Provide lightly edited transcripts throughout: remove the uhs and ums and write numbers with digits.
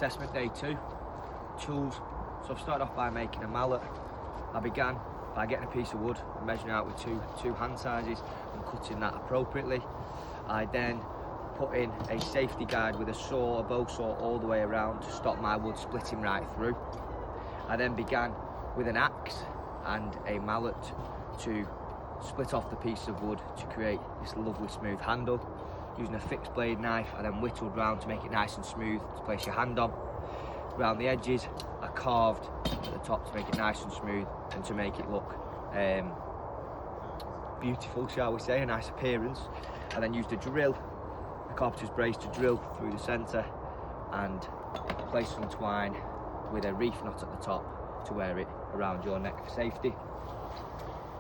Assessment day 2, tools. So I've started off by making a mallet. I began by getting a piece of wood and measuring out with two hand sizes and cutting that appropriately. I then put in a safety guide with a saw, a bow saw, all the way around to stop my wood splitting right through. I then began with an axe and a mallet to split off the piece of wood to create this lovely smooth handle. Using a fixed blade knife, I then whittled round to make it nice and smooth to place your hand on. Around the edges, I carved at the top to make it nice and smooth and to make it look beautiful, shall we say, a nice appearance. I then used a drill, a carpenter's brace, to drill through the centre and place some twine with a reef knot at the top to wear it around your neck for safety.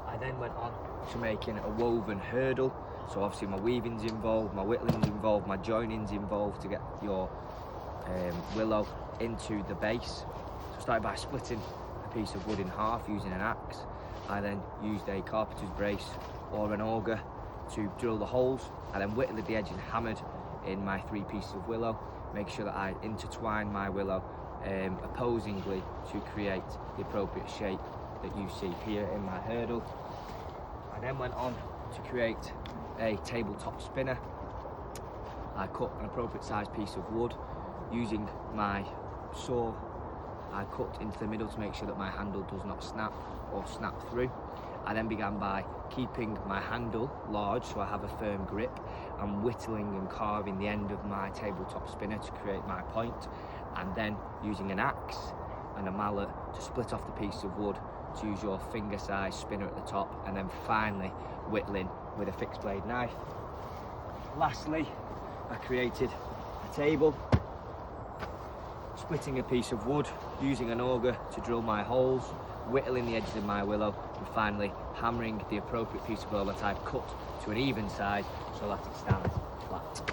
I then went on to making a woven hurdle. So obviously my weaving's involved, my whittling's involved, my joining's involved to get your willow into the base. So I started by splitting a piece of wood in half using an axe. I then used a carpenter's brace or an auger to drill the holes. I then whittled the edge and hammered in my 3 pieces of willow, make sure that I intertwine my willow opposingly to create the appropriate shape that you see here in my hurdle. I then went on to create a tabletop spinner. I cut an appropriate sized piece of wood using my saw. I cut into the middle to make sure that my handle does not snap or snap through. I then began by keeping my handle large so I have a firm grip and whittling and carving the end of my tabletop spinner to create my point, and then using an axe and a mallet to split off the piece of wood to use your finger size spinner at the top, and then finally whittling with a fixed blade knife. Lastly, I created a table, splitting a piece of wood, using an auger to drill my holes, whittling the edges of my willow, and finally hammering the appropriate piece of willow that I've cut to an even size so that it stands flat.